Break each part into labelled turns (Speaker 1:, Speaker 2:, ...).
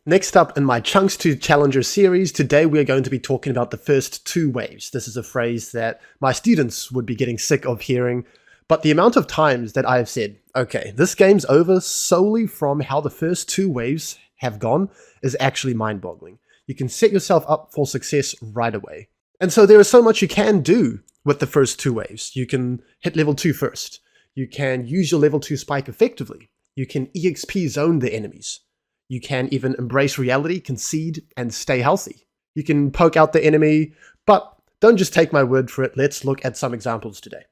Speaker 1: Next up in my Chunks to Challenger series, today we are going to be talking about the first two waves. This is a phrase that my students would be getting sick of hearing, but the amount of times that I have said, okay, this game's over solely from how the first two waves have gone is actually mind-boggling. You can set yourself up for success right away. And so there is so much you can do with the first two waves. You can hit level 2 first. You can use your level 2 spike effectively. You can EXP zone the enemies. You can even embrace reality, concede, and stay healthy. You can poke out the enemy, but don't just take my word for it. Let's look at some examples today.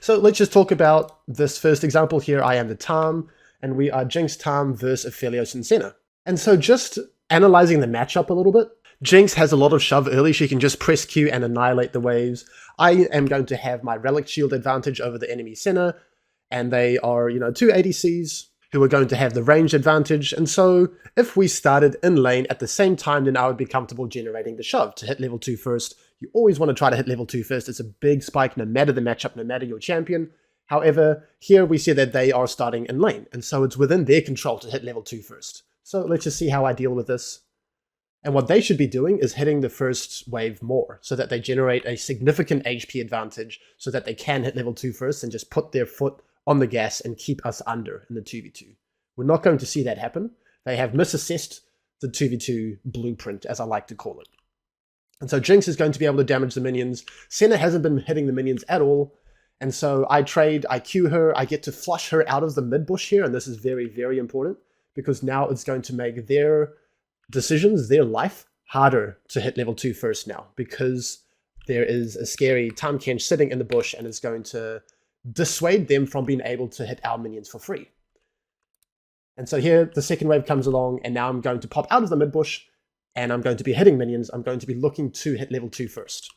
Speaker 1: So let's just talk about this first example here. I am the Tam, and we are Jinx Tam versus Aphelios and Senna. And so just analyzing the matchup a little bit, Jinx has a lot of shove early. She can just press Q and annihilate the waves. I am going to have my relic shield advantage over the enemy Senna, and they are, two ADCs who are going to have the range advantage. And so if we started in lane at the same time, then I would be comfortable generating the shove to hit level 2 first. You always want to try to hit level 2 first. It's a big spike no matter the matchup, no matter your champion. However, here we see that they are starting in lane, and so it's within their control to hit level 2 first. So let's just see how I deal with this. And what they should be doing is hitting the first wave more, so that they generate a significant HP advantage, so that they can hit level 2 first and just put their foot on the gas and keep us under in the 2v2. We're not going to see that happen. They have misassessed the 2v2 blueprint, as I like to call it. And so Jinx is going to be able to damage the minions. Senna hasn't been hitting the minions at all. And so I trade, I Q her, I get to flush her out of the mid bush here. And this is very, very important, because now it's going to make their decisions, their life, harder to hit level 2 first now, because there is a scary Tahm Kench sitting in the bush, and it's going to dissuade them from being able to hit our minions for free. And so here the second wave comes along, and now I'm going to pop out of the mid bush, and I'm going to be hitting minions. I'm going to be looking to hit level 2 first.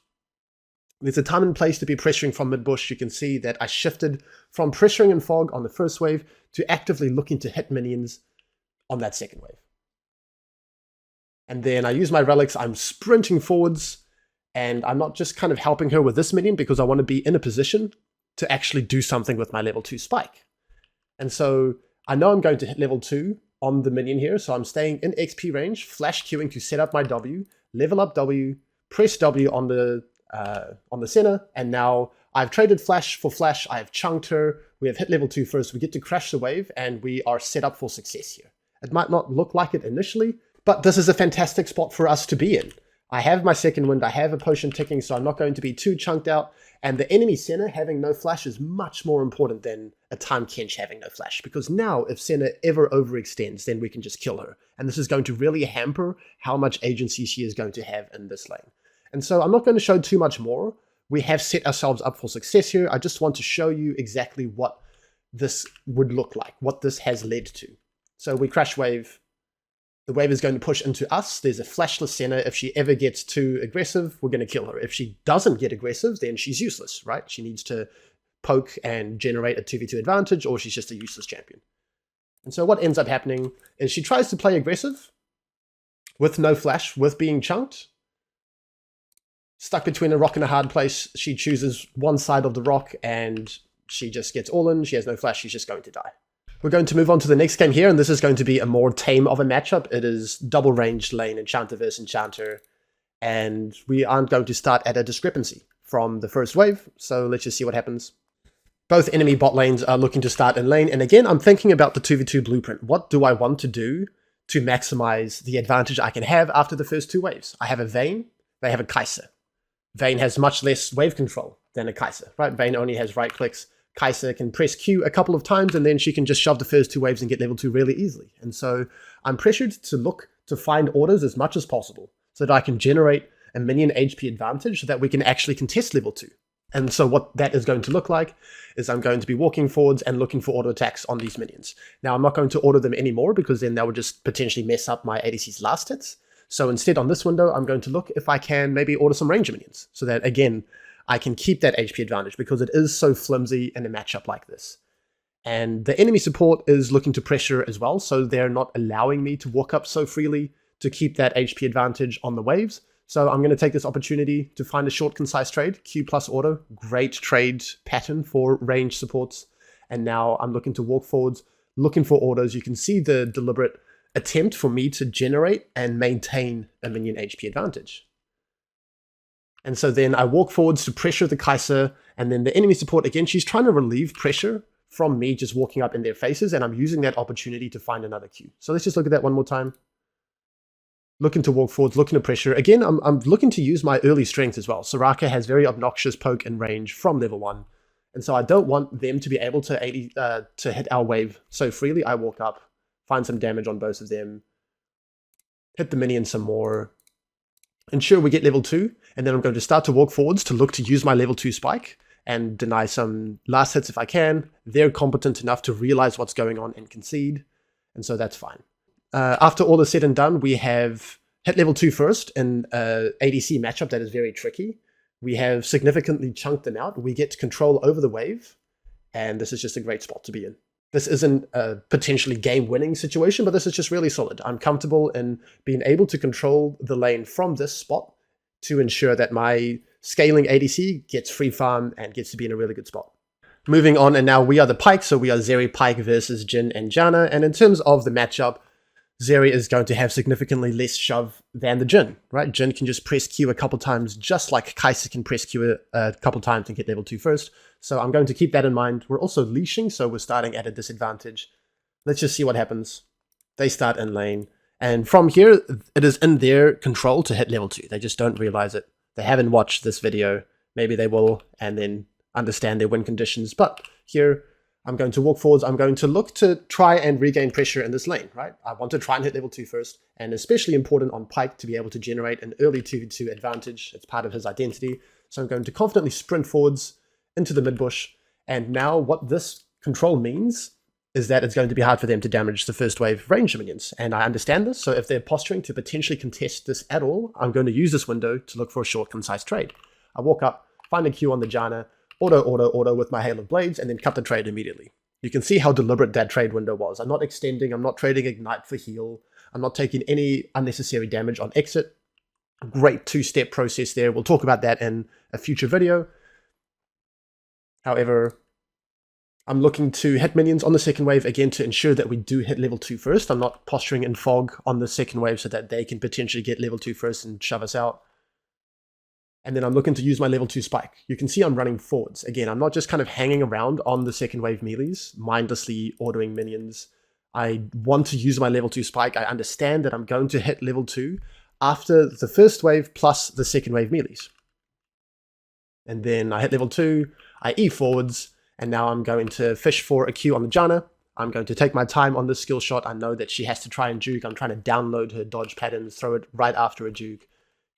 Speaker 1: There's a time and place to be pressuring from mid bush. You can see that I shifted from pressuring in fog on the first wave to actively looking to hit minions on that second wave. And then I use my relics. I'm sprinting forwards, and I'm not just kind of helping her with this minion, because I want to be in a position to actually do something with my level 2 spike. And so I know I'm going to hit level 2 on the minion here, so I'm staying in XP range, flash queuing to set up my W, level up W, press W on the Senna, and now I've traded flash for flash. I have chunked her. We have hit level 2 first. We get to crash the wave, and we are set up for success here. It might not look like it initially, but this is a fantastic spot for us to be in. I have my second wind, I have a potion ticking, so I'm not going to be too chunked out. And the enemy Senna having no flash is much more important than a Tahm Kench having no flash, because now if Senna ever overextends, then we can just kill her. And this is going to really hamper how much agency she is going to have in this lane. And so I'm not going to show too much more. We have set ourselves up for success here. I just want to show you exactly what this would look like, what this has led to. So we crash wave. The wave is going to push into us. There's a flashless Senna. If she ever gets too aggressive, we're going to kill her. If she doesn't get aggressive, then she's useless, right? She needs to poke and generate a 2v2 advantage, or she's just a useless champion. And so what ends up happening is she tries to play aggressive with no flash, with being chunked. Stuck between a rock and a hard place, she chooses one side of the rock, and she just gets all in. She has no flash. She's just going to die. We're going to move on to the next game here, and this is going to be a more tame of a matchup. It is double ranged lane, Enchanter versus Enchanter, and we aren't going to start at a discrepancy from the first wave, so let's just see what happens. Both enemy bot lanes are looking to start in lane, and again, I'm thinking about the 2v2 blueprint. What do I want to do to maximize the advantage I can have after the first two waves? I have a Vayne, they have a Kai'Sa. Vayne has much less wave control than a Kai'Sa, right? Vayne only has right clicks. Kai'Sa can press Q a couple of times, and then she can just shove the first two waves and get level 2 really easily. And so I'm pressured to look to find orders as much as possible so that I can generate a minion HP advantage so that we can actually contest level 2. And so what that is going to look like is I'm going to be walking forwards and looking for auto attacks on these minions. Now, I'm not going to order them anymore, because then that would just potentially mess up my ADC's last hits. So instead, on this window, I'm going to look if I can maybe order some range minions, so that, again, I can keep that HP advantage, because it is so flimsy in a matchup like this. And the enemy support is looking to pressure as well, so they're not allowing me to walk up so freely to keep that HP advantage on the waves. So I'm going to take this opportunity to find a short, concise trade. Q plus auto, great trade pattern for range supports. And now I'm looking to walk forwards, looking for orders. You can see the deliberate attempt for me to generate and maintain a minion HP advantage. And so then I walk forwards to pressure the Kaiser, and then the enemy support, again, she's trying to relieve pressure from me just walking up in their faces, and I'm using that opportunity to find another Q. So let's just look at that one more time. Looking to walk forwards, looking to pressure. Again, I'm looking to use my early strength as well. Soraka has very obnoxious poke and range from level 1. And so I don't want them to be able to hit our wave so freely. I walk up, find some damage on both of them, hit the minion some more, ensure we get level 2, and then I'm going to start to walk forwards to look to use my level 2 spike and deny some last hits if I can. They're competent enough to realize what's going on and concede, and so that's fine. After all is said and done, we have hit level 2 first in an ADC matchup that is very tricky. We have significantly chunked them out. We get control over the wave, and this is just a great spot to be in. This isn't a potentially game-winning situation, but this is just really solid. I'm comfortable in being able to control the lane from this spot to ensure that my scaling ADC gets free farm and gets to be in a really good spot. Moving on, and now we are the Pyke, so we are Zeri Pyke versus Jhin and Janna, and in terms of the matchup, Zeri is going to have significantly less shove than the Jhin, right? Jhin can just press Q a couple times, just like Kai'Sa can press Q a couple times and get level 2 first. So I'm going to keep that in mind. We're also leashing, so we're starting at a disadvantage. Let's just see what happens. They start in lane, and from here, it is in their control to hit level 2. They just don't realize it. They haven't watched this video. Maybe they will, and then understand their win conditions. But here, I'm going to walk forwards. I'm going to look to try and regain pressure in this lane, right? I want to try and hit level 2 first, and especially important on Pyke to be able to generate an early 2v2 advantage. It's part of his identity. So I'm going to confidently sprint forwards into the mid bush. And now what this control means is that it's going to be hard for them to damage the first wave range minions. And I understand this. So if they're posturing to potentially contest this at all, I'm going to use this window to look for a short, concise trade. I walk up, find a Q on the Janna, auto with my Hail of Blades, and then cut the trade immediately. You can see how deliberate that trade window was. I'm not extending, I'm not trading Ignite for heal, I'm not taking any unnecessary damage on exit. Great two-step process there. We'll talk about that in a future video. However, I'm looking to hit minions on the second wave, again, to ensure that we do hit level 2 first. I'm not posturing in fog on the second wave so that they can potentially get level 2 first and shove us out. And then I'm looking to use my level 2 spike. You can see I'm running forwards. Again, I'm not just kind of hanging around on the second wave melees, mindlessly ordering minions. I want to use my level 2 spike. I understand that I'm going to hit level 2 after the first wave plus the second wave melees. And then I hit level 2, I E forwards, and now I'm going to fish for a Q on the Janna. I'm going to take my time on this skill shot. I know that she has to try and juke. I'm trying to download her dodge patterns, throw it right after a juke.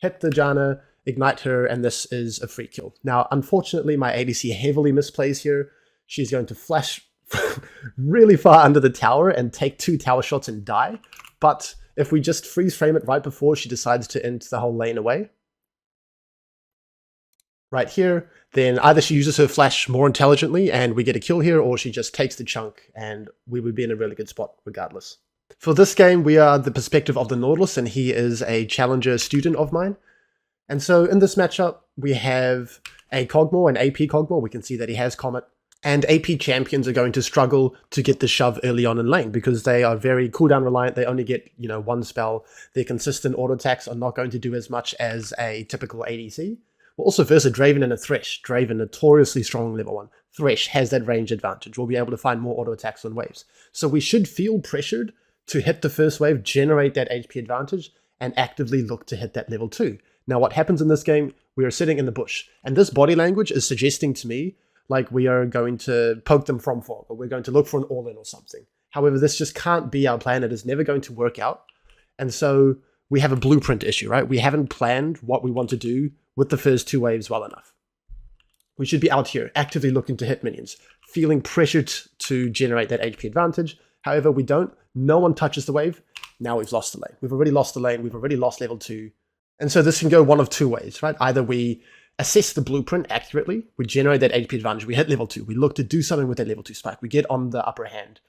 Speaker 1: Hit the Janna, ignite her, and this is a free kill. Now, unfortunately, my ADC heavily misplays here. She's going to flash really far under the tower and take 2 tower shots and die. But if we just freeze frame it right before she decides to end the whole lane away, right here, then either she uses her flash more intelligently and we get a kill here, or she just takes the chunk and we would be in a really good spot regardless. For this game, we are the perspective of the Nautilus, and he is a challenger student of mine. And so in this matchup, we have a Cogmore, an AP Cogmore. We can see that he has Comet. And AP champions are going to struggle to get the shove early on in lane because they are very cooldown reliant. They only get, one spell. Their consistent auto attacks are not going to do as much as a typical ADC. We're also versus a Draven and a Thresh. Draven, notoriously strong level 1. Thresh has that range advantage. We'll be able to find more auto attacks on waves. So we should feel pressured to hit the first wave, generate that HP advantage, and actively look to hit that level 2. Now, what happens in this game, we are sitting in the bush. And this body language is suggesting to me like we are going to poke them from fog, or we're going to look for an all-in or something. However, this just can't be our plan. It is never going to work out. And so we have a blueprint issue, right? We haven't planned what we want to do with the first 2 waves well enough. We should be out here actively looking to hit minions, feeling pressured to generate that HP advantage. However, we don't. No one touches the wave. Now we've lost the lane. We've already lost the lane. We've already lost level 2. And so this can go one of 2 ways, right? Either we assess the blueprint accurately, we generate that HP advantage, we hit level 2, we look to do something with that level 2 spike, we get on the upper hand.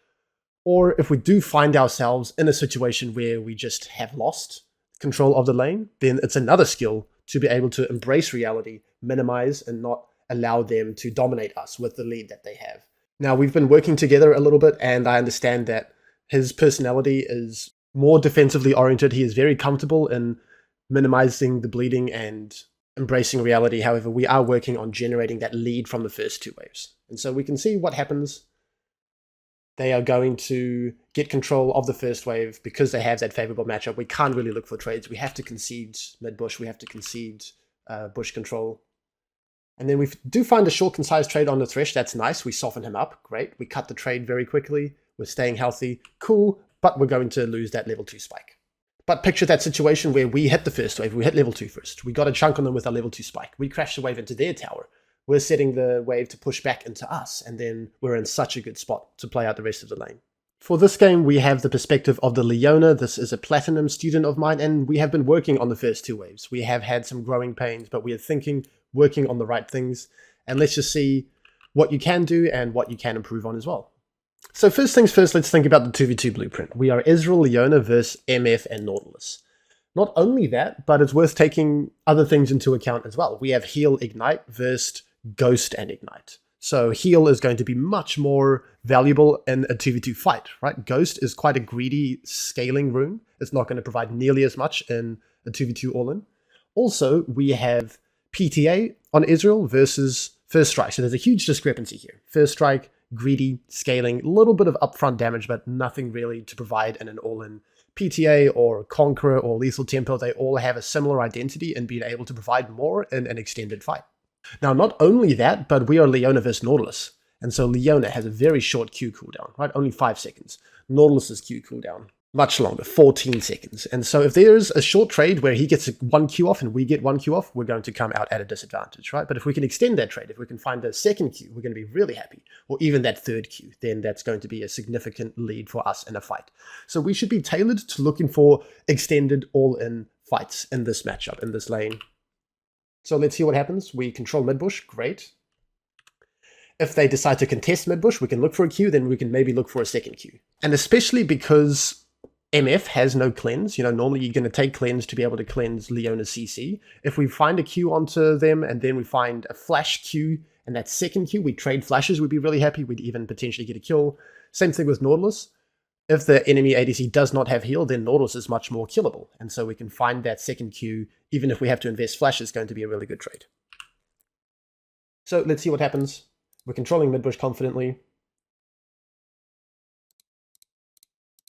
Speaker 1: Or if we do find ourselves in a situation where we just have lost control of the lane, then it's another skill to be able to embrace reality, minimize, and not allow them to dominate us with the lead that they have. Now, we've been working together a little bit, and I understand that his personality is more defensively oriented. He is very comfortable in minimizing the bleeding and embracing reality. However, we are working on generating that lead from the first two waves. And so we can see what happens. They are going to get control of the first wave because they have that favorable matchup. We can't really look for trades. We have to concede mid-bush. We have to concede bush control. And then we do find a short, concise trade on the Thresh. That's nice. We soften him up. Great. We cut the trade very quickly. We're staying healthy. Cool. But we're going to lose that level 2 spike. But picture that situation where we hit the first wave. We hit level 2 first. We got a chunk on them with our level 2 spike. We crash the wave into their tower. We're setting the wave to push back into us, and then we're in such a good spot to play out the rest of the lane. For this game, we have the perspective of the Leona. This is a platinum student of mine, and we have been working on the first two waves. We have had some growing pains, but we are thinking, working on the right things, and let's just see what you can do and what you can improve on as well. So first things first, let's think about the 2v2 blueprint. We are Ezreal, Leona versus MF and Nautilus. Not only that, but it's worth taking other things into account as well. We have Heal, Ignite versus Ghost and Ignite. So Heal is going to be much more valuable in a 2v2 fight, right? Ghost is quite a greedy scaling rune. It's not going to provide nearly as much in a 2v2 all-in. Also, we have PTA on Ezreal versus First Strike. So there's a huge discrepancy here. First Strike, greedy, scaling, a little bit of upfront damage, but nothing really to provide in an all-in. PTA or Conqueror or Lethal Tempo, they all have a similar identity in being able to provide more in an extended fight. Now, not only that, but we are Leona versus Nautilus. And so Leona has a very short Q cooldown, right? Only 5 seconds. Nautilus's Q cooldown, much longer, 14 seconds. And so if there's a short trade where he gets 1 Q off and we get 1 Q off, we're going to come out at a disadvantage, right? But if we can extend that trade, if we can find a second Q, we're going to be really happy. Or even that third Q, then that's going to be a significant lead for us in a fight. So we should be tailored to looking for extended all-in fights in this matchup, in this lane. So let's see what happens. We control mid-bush, great. If they decide to contest mid-bush, we can look for a Q, then we can maybe look for a second Q. And especially because MF has no cleanse, normally you're going to take cleanse to be able to cleanse Leona's CC. If we find a Q onto them, and then we find a flash Q, and that second Q, we trade flashes, we'd be really happy. We'd even potentially get a kill. Same thing with Nautilus. If the enemy ADC does not have heal, then Nautilus is much more killable. And so we can find that second Q, even if we have to invest flash, is going to be a really good trade. So let's see what happens. We're controlling mid-bush confidently.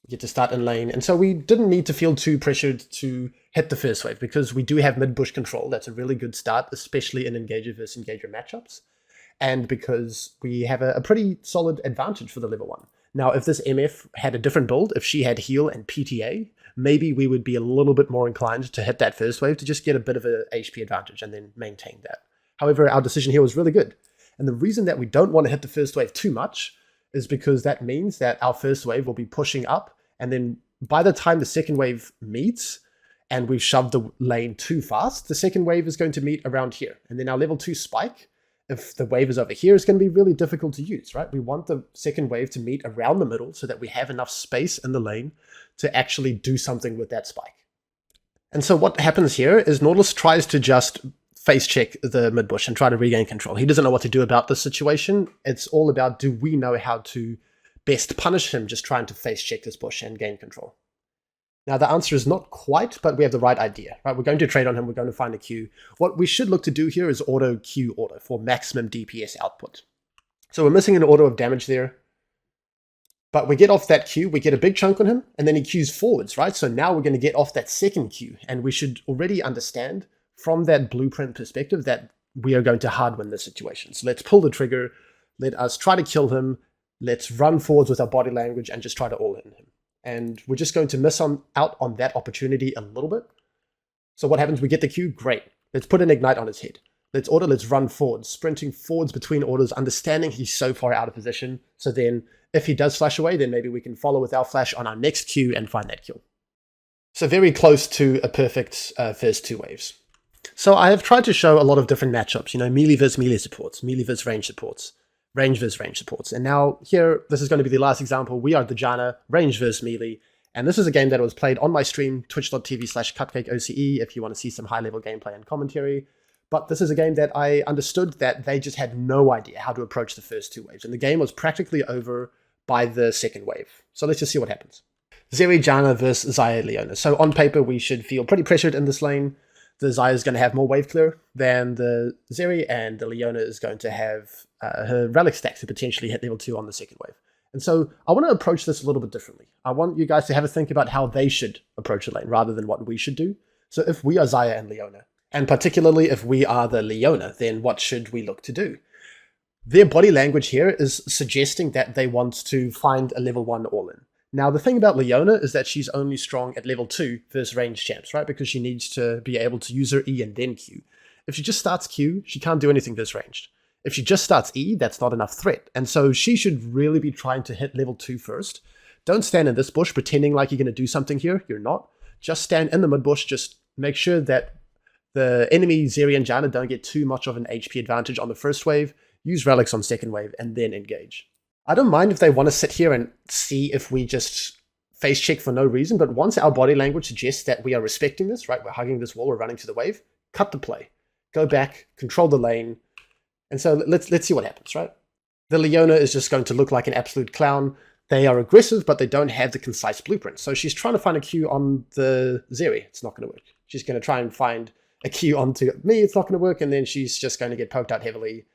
Speaker 1: We get to start in lane. And so we didn't need to feel too pressured to hit the first wave because we do have mid-bush control. That's a really good start, especially in Engager versus Engager matchups. And because we have a pretty solid advantage for the level 1. Now, if this MF had a different build, if she had heal and PTA, maybe we would be a little bit more inclined to hit that first wave to just get a bit of a HP advantage and then maintain that. However, our decision here was really good. And the reason that we don't want to hit the first wave too much is because that means that our first wave will be pushing up. And then by the time the second wave meets and we've shoved the lane too fast, the second wave is going to meet around here. And then our level 2 spike, if the wave is over here, it's going to be really difficult to use, right? We want the second wave to meet around the middle so that we have enough space in the lane to actually do something with that spike. And so what happens here is Nautilus tries to just face check the mid bush and try to regain control. He doesn't know what to do about this situation. It's all about, do we know how to best punish him just trying to face check this bush and gain control? Now, the answer is not quite, but we have the right idea, right? We're going to trade on him. We're going to find a Q. What we should look to do here is auto Q auto for maximum DPS output. So we're missing an auto of damage there. But we get off that Q, we get a big chunk on him, and then he Qs forwards, right? So now we're going to get off that second Q, and we should already understand from that blueprint perspective that we are going to hard win this situation. So let's pull the trigger. Let us try to kill him. Let's run forwards with our body language and just try to all-in him. And we're just going to miss out on that opportunity a little bit. So what happens? We get the Q. Great. Let's put an Ignite on his head. Let's auto. Let's run forwards. Sprinting forwards between orders, understanding he's so far out of position. So then if he does flash away, then maybe we can follow with our flash on our next Q and find that kill. So very close to a perfect first two waves. So I have tried to show a lot of different matchups, melee versus melee supports, melee versus range supports, range versus range supports. And now here, this is going to be the last example. We are Dejana, range versus melee. And this is a game that was played on my stream, twitch.tv/CupcakeOCE, if you want to see some high-level gameplay and commentary. But this is a game that I understood that they just had no idea how to approach the first two waves. And the game was practically over by the second wave. So let's just see what happens. Zeri, Janna versus Xayah, Leona. So on paper, we should feel pretty pressured in this lane. The Xayah is going to have more wave clear than the Zeri, and the Leona is going to have her relic stack to potentially hit level 2 on the second wave. And so I want to approach this a little bit differently. I want you guys to have a think about how they should approach a lane rather than what we should do. So if we are Xayah and Leona, and particularly if we are the Leona, then what should we look to do? Their body language here is suggesting that they want to find a level 1 all-in. Now, the thing about Leona is that she's only strong at level 2 versus ranged champs, right? Because she needs to be able to use her E and then Q. If she just starts Q, she can't do anything versus ranged. If she just starts E, that's not enough threat. And so she should really be trying to hit level 2 first. Don't stand in this bush pretending like you're going to do something here. You're not. Just stand in the mid bush. Just make sure that the enemy Zeri and Janna don't get too much of an HP advantage on the first wave. Use relics on second wave, and then engage. I don't mind if they want to sit here and see if we just face check for no reason, but once our body language suggests that we are respecting this, right, we're hugging this wall, we're running to the wave, cut the play. Go back, control the lane, and so let's see what happens, right? The Leona is just going to look like an absolute clown. They are aggressive, but they don't have the concise blueprint. So she's trying to find a Q on the Zeri. It's not going to work. She's going to try and find a Q onto me. It's not going to work, and then she's just going to get poked out heavily.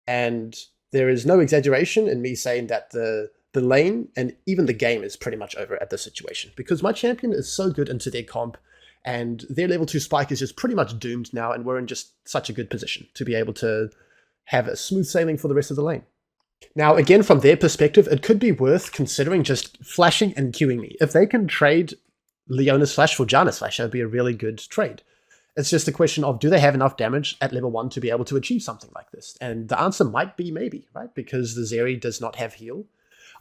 Speaker 1: And there is no exaggeration in me saying that the lane and even the game is pretty much over at this situation, because my champion is so good into their comp and their level 2 spike is just pretty much doomed now, and we're in just such a good position to be able to have a smooth sailing for the rest of the lane. Now, again, from their perspective, it could be worth considering just flashing and queuing me. If they can trade Leona's flash for Janna's flash, that would be a really good trade. It's just a question of, do they have enough damage at level 1 to be able to achieve something like this? And the answer might be maybe, right? Because the Zeri does not have heal.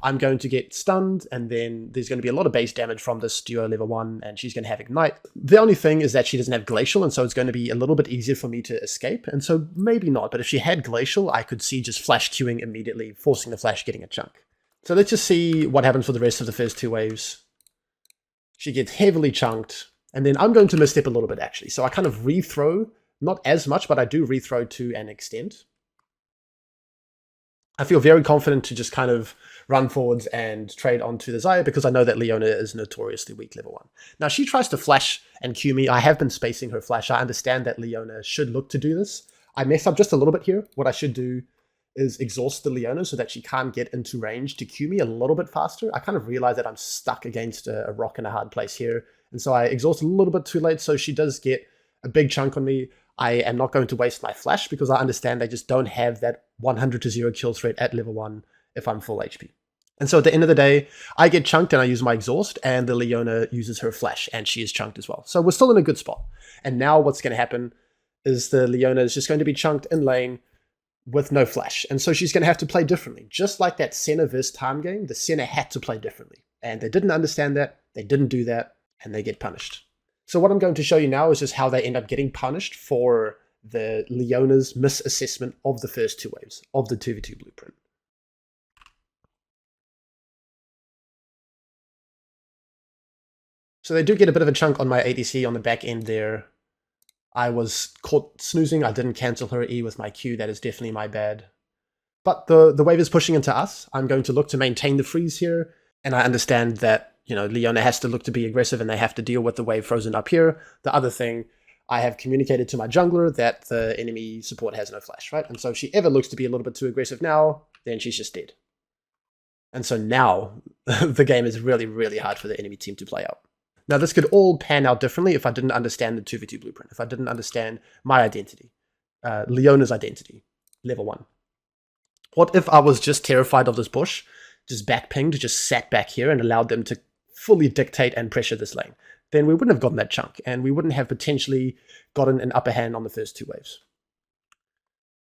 Speaker 1: I'm going to get stunned, and then there's going to be a lot of base damage from this duo level 1, and she's going to have Ignite. The only thing is that she doesn't have Glacial, and so it's going to be a little bit easier for me to escape, and so maybe not. But if she had Glacial, I could see just flash queuing immediately, forcing the flash, getting a chunk. So let's just see what happens for the rest of the first 2 waves. She gets heavily chunked. And then I'm going to misstep a little bit, actually. So I kind of rethrow, not as much, but I do rethrow to an extent. I feel very confident to just kind of run forwards and trade onto the Xayah, because I know that Leona is notoriously weak level 1. Now, she tries to flash and Q me. I have been spacing her flash. I understand that Leona should look to do this. I messed up just a little bit here. What I should do is exhaust the Leona so that she can't get into range to Q me a little bit faster. I kind of realize that I'm stuck against a rock in a hard place here. And so I exhaust a little bit too late, so she does get a big chunk on me. I am not going to waste my flash because I understand they just don't have that 100 to 0 kill threat at level 1 if I'm full HP. And so at the end of the day, I get chunked and I use my exhaust, and the Leona uses her flash and she is chunked as well. So we're still in a good spot. And now what's going to happen is the Leona is just going to be chunked in lane with no flash. And so she's going to have to play differently. Just like that Senna versus Time game, the Senna had to play differently. And they didn't understand that. They didn't do that. And they get punished. So what I'm going to show you now is just how they end up getting punished for the Leona's misassessment of the first 2 waves of the 2v2 blueprint. So they do get a bit of a chunk on my ADC on the back end there. I was caught snoozing. I didn't cancel her E with my Q. That is definitely my bad. But the wave is pushing into us. I'm going to look to maintain the freeze here. And I understand that, you know, Leona has to look to be aggressive and they have to deal with the wave frozen up here. The other thing, I have communicated to my jungler that the enemy support has no flash, right? And so if she ever looks to be a little bit too aggressive now, then she's just dead. And so now the game is really, really hard for the enemy team to play out. Now, this could all pan out differently if I didn't understand the 2v2 blueprint, if I didn't understand my identity, Leona's identity, level 1. What if I was just terrified of this bush, just backpinged, just sat back here and allowed them to fully dictate and pressure this lane? Then we wouldn't have gotten that chunk, and we wouldn't have potentially gotten an upper hand on the first 2 waves.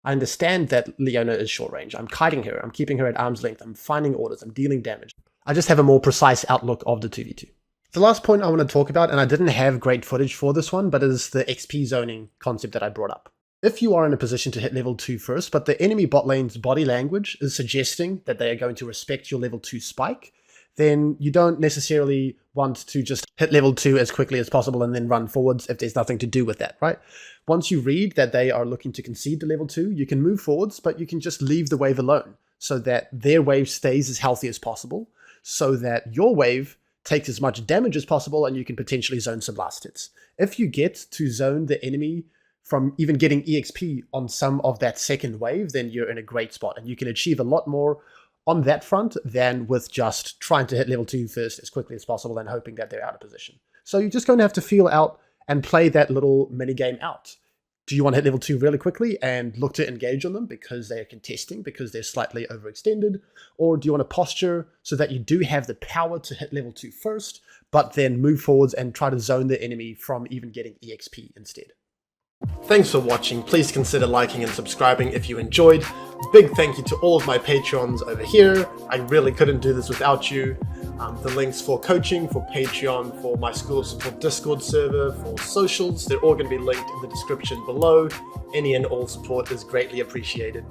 Speaker 1: I understand that Leona is short range. I'm kiting her. I'm keeping her at arm's length. I'm finding orders. I'm dealing damage. I just have a more precise outlook of the 2v2. The last point I want to talk about, and I didn't have great footage for this one, but is the EXP zoning concept that I brought up. If you are in a position to hit level 2 first, but the enemy bot lane's body language is suggesting that they are going to respect your level 2 spike, then you don't necessarily want to just hit level 2 as quickly as possible and then run forwards if there's nothing to do with that, right? Once you read that they are looking to concede to level 2, you can move forwards, but you can just leave the wave alone so that their wave stays as healthy as possible, so that your wave takes as much damage as possible, and you can potentially zone some last hits. If you get to zone the enemy from even getting EXP on some of that second wave, then you're in a great spot, and you can achieve a lot more on that front than with just trying to hit level 2 first as quickly as possible and hoping that they're out of position. So you're just going to have to feel out and play that little mini game out. Do you want to hit level 2 really quickly and look to engage on them because they are contesting, because they're slightly overextended? Or do you want to posture so that you do have the power to hit level 2 first, but then move forwards and try to zone the enemy from even getting EXP instead? Thanks for watching. Please consider liking and subscribing if you enjoyed. Big thank you to all of my Patreons over here. I really couldn't do this without you. The links for coaching, for Patreon, for my school support Discord server, for socials, they're all going to be linked in the description below. Any and all support is greatly appreciated.